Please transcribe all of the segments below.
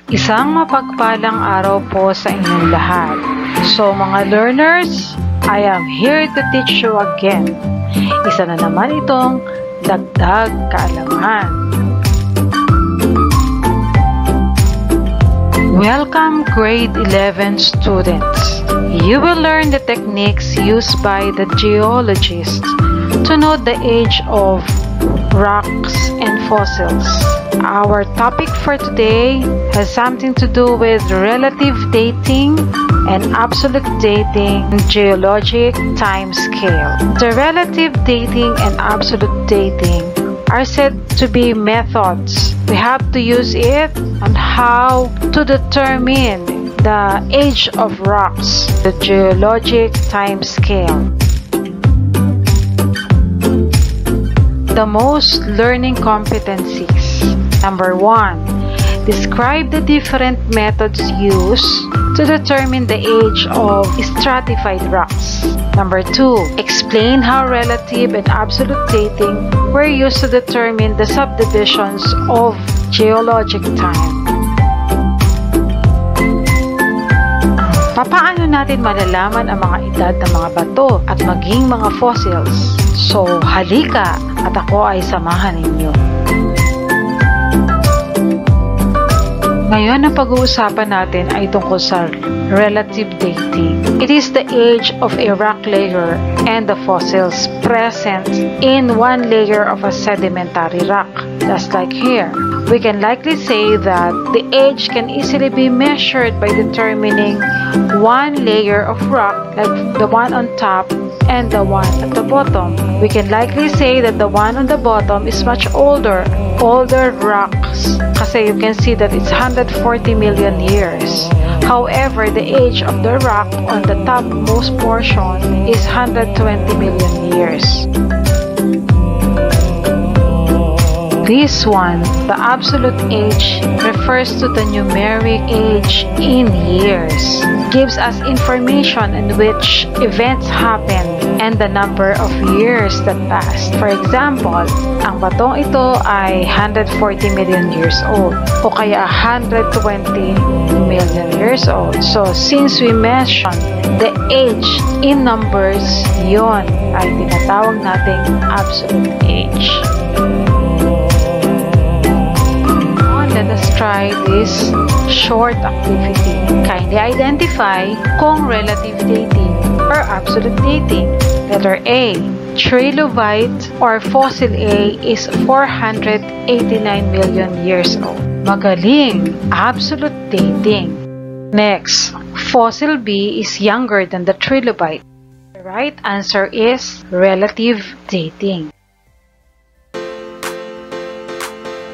Isang mapagpalang araw po sa inyong lahat. So mga learners, I am here to teach you again. Isa na naman itong dagdag kaalaman. Welcome grade 11 students. You will learn the techniques used by the geologists to know the age of rocks and fossils. Our topic for today has something to do with relative dating and absolute dating in geologic time scale. The relative dating and absolute dating are said to be methods. We have to use it on how to determine the age of rocks, the geologic time scale. The most learning competencies. Number 1. Describe the different methods used to determine the age of stratified rocks. Number 2. Explain how relative and absolute dating were used to determine the subdivisions of geologic time. Papaano natin malalaman ang mga edad ng mga bato at maging mga fossils? So, halika at ako ay samahan ninyo. Ngayon, ang pag-uusapan natin ay tungkol sa relative dating. It is the age of a rock layer and the fossils present in one layer of a sedimentary rock. Just like here, we can likely say that the age can easily be measured by determining one layer of rock, like the one on top and the one at the bottom. We can likely say that the one on the bottom is much older rocks, kasi you can see that it's 140 million years. However, the age of the rock on the topmost portion is 120 million years. This one, the absolute age, refers to the numeric age in years. Gives us information in which events happened and the number of years that passed. For example, ang batong ito ay 140 million years old o kaya 120 million years old. So, since we mentioned the age in numbers, yon ay tinatawag nating absolute age. Let us try this short activity. Kindly identify kung relative dating or absolute dating. Letter A. Trilobite or fossil A is 489 million years old. Magaling! Absolute dating. Next, fossil B is younger than the trilobite. The right answer is relative dating.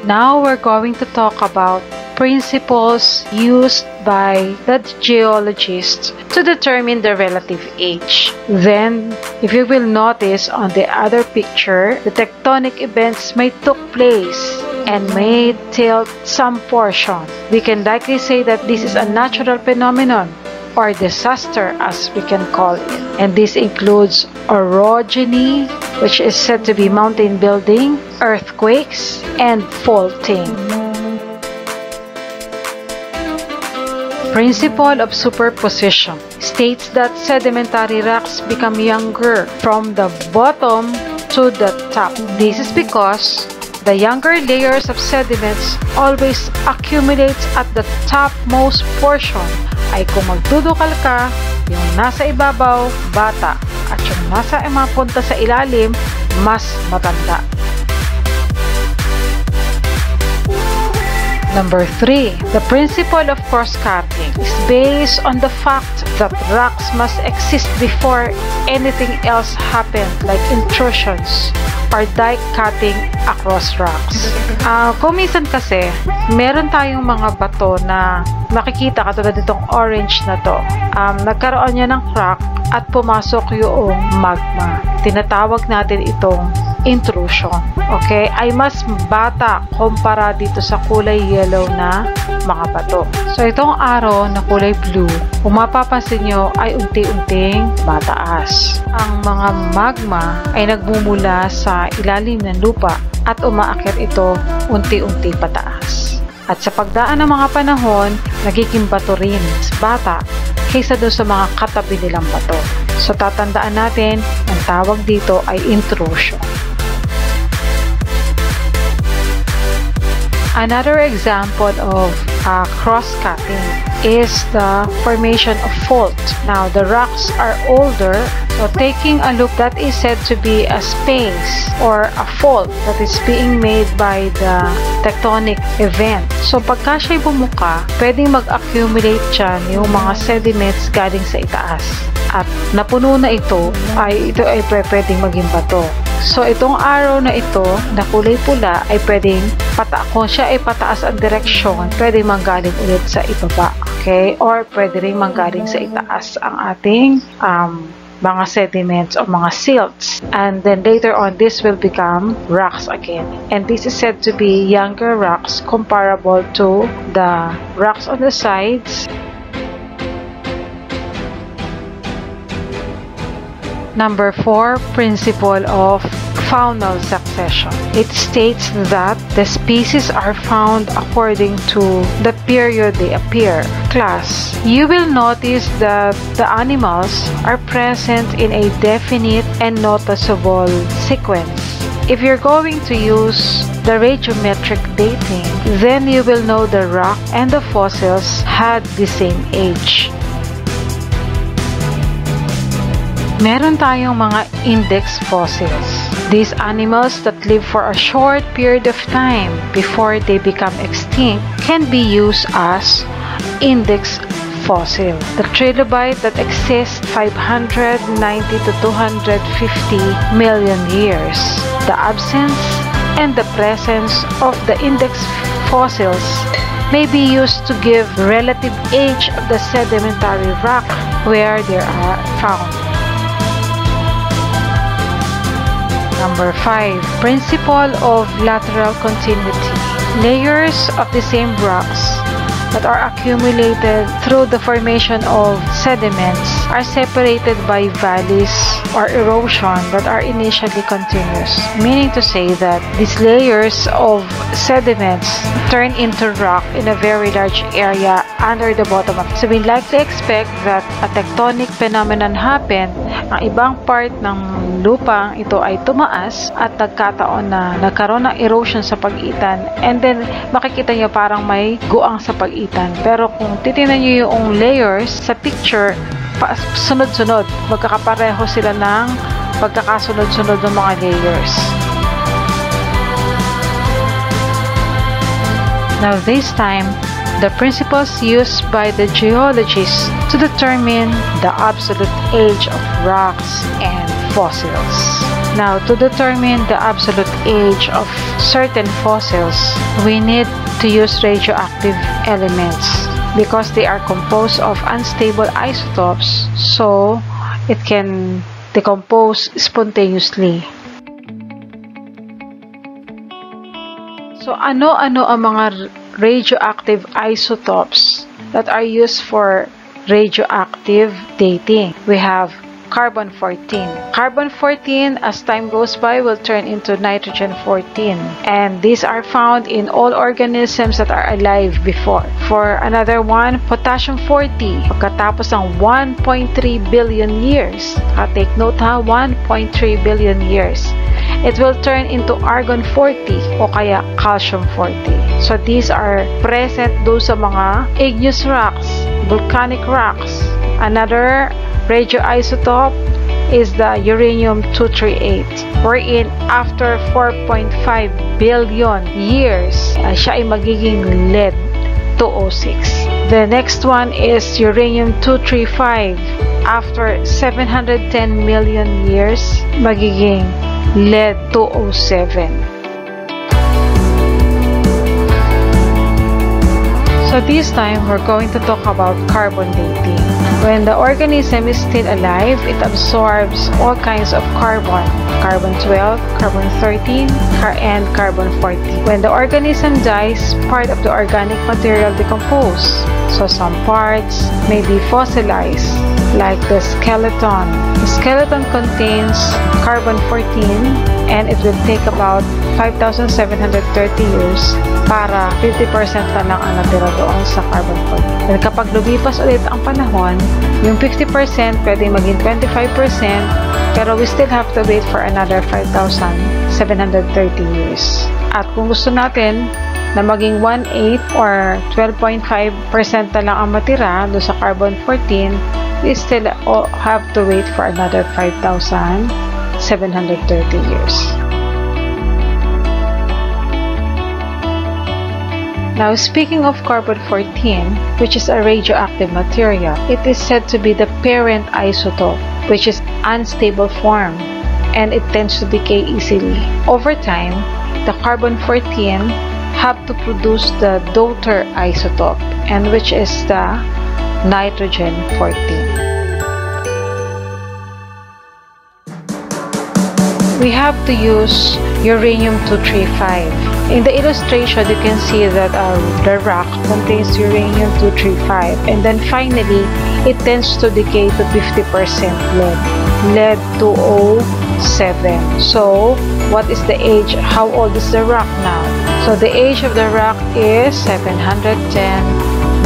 Now we're going to talk about principles used by the geologists to determine the relative age. Then, if you will notice on the other picture, the tectonic events may took place and may tilt some portion. We can likely say that this is a natural phenomenon or disaster, as we can call it. And this includes orogeny, which is said to be mountain building, earthquakes, and faulting. Principle of superposition states that sedimentary rocks become younger from the bottom to the top. This is because the younger layers of sediments always accumulates at the topmost portion. Ay kung magdudukal ka, yung nasa ibabaw, bata, at yung nasa mapunta sa ilalim, mas matanda. Number 3. The principle of cross-cutting is based on the fact that rocks must exist before anything else happens, like intrusions or dike cutting across rocks. Kung minsan kasi, meron tayong mga bato na makikita katulad itong orange na to. Nagkaroon niya ng crack at pumasok yung magma. Tinatawag natin itong intrusion. Okay? Ay mas bata kumpara dito sa kulay yellow na mga bato. So, itong araw na kulay blue, kung mapapansin nyo ay unti-unting mataas. Ang mga magma ay nagmumula sa ilalim ng lupa at umaakyat ito unti-unti pataas. At sa pagdaan ng mga panahon, nagiging bato rin mas bata kaysa doon sa mga katabi nilang bato. So tatandaan natin, ang tawag dito ay intrusion. Another example of cross-cutting is the formation of fault. Now, the rocks are older, so taking a look, that is said to be a space or a fault that is being made by the tectonic event. So, pagka siya'y bumuka, pwedeng mag-accumulate dyan yung mga sediments galing sa itaas. At napuno na ito ay pwedeng maging bato. So, itong arrow na ito, na kulay pula, ay pwedeng kung siya ay pataas ang direksyon, pwedeng manggaling ulit sa ibaba. Okay? Or pwede rin manggaling sa itaas ang ating mga sediments o mga silts. And then later on, this will become rocks again. And this is said to be younger rocks comparable to the rocks on the sides. Number 4, principle of faunal succession. It states that the species are found according to the period they appear. Class, you will notice that the animals are present in a definite and noticeable sequence. If you're going to use the radiometric dating, then you will know the rock and the fossils had the same age. Meron tayong mga index fossils. These animals that live for a short period of time before they become extinct can be used as index fossil. The trilobite that exists 590 to 250 million years. The absence and the presence of the index fossils may be used to give relative age of the sedimentary rock where they are found. Number 5, principle of lateral continuity. Layers of the same rocks that are accumulated through the formation of sediments are separated by valleys or erosion that are initially continuous, meaning to say that these layers of sediments turn into rock in a very large area under the bottom of it. So we likely expect that a tectonic phenomenon happened. Ang ibang part ng lupang ito ay tumaas at nagkataon na nagkaroon ng erosion sa pagitan, and then makikita nyo parang may guang sa pagitan. Pero kung titingnan nyo yung layers sa picture, sunod-sunod, magkakapareho sila ng pagkakasunod-sunod ng mga layers. Now this time, the principles used by the geologists to determine the absolute age of rocks and fossils. Now, to determine the absolute age of certain fossils, we need to use radioactive elements because they are composed of unstable isotopes, so it can decompose spontaneously. So, ano-ano ang mga radioactive isotopes that are used for radioactive dating? We have carbon-14. Carbon-14, as time goes by, will turn into nitrogen-14. And these are found in all organisms that are alive before. For another one, potassium-40. Pagkatapos ng 1.3 billion years, take note ha, 1.3 billion years, it will turn into argon-40 o kaya calcium-40. So these are present do sa mga igneous rocks, volcanic rocks. Another radioisotope is the uranium-238, wherein after 4.5 billion years, siya ay magiging lead-206. The next one is uranium-235. After 710 million years, magiging lead-207. So this time, we're going to talk about carbon dating. When the organism is still alive, it absorbs all kinds of carbon, carbon-12, carbon-13, and carbon-14. When the organism dies, part of the organic material decomposes. So some parts may be fossilized, like the skeleton. The skeleton contains carbon-14 and it will take about 5,730 years para 50% na lang ang natira doon sa carbon-14. And kapag lumipas ulit ang panahon, yung 50% pwedeng maging 25%, pero we still have to wait for another 5,730 years. At kung gusto natin na maging 1/8 or 12.5% na lang ang matira doon sa carbon-14, we still have to wait for another 5,730 years. Now, speaking of carbon-14, which is a radioactive material, it is said to be the parent isotope, which is unstable form, and it tends to decay easily. Over time, the carbon-14 have to produce the daughter isotope, and which is the nitrogen-14. We have to use uranium-235. In the illustration, you can see that the rock contains uranium-235, and then finally, it tends to decay to 50% lead, lead-207. So, what is the age? How old is the rock now? So, the age of the rock is 710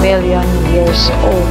million years old.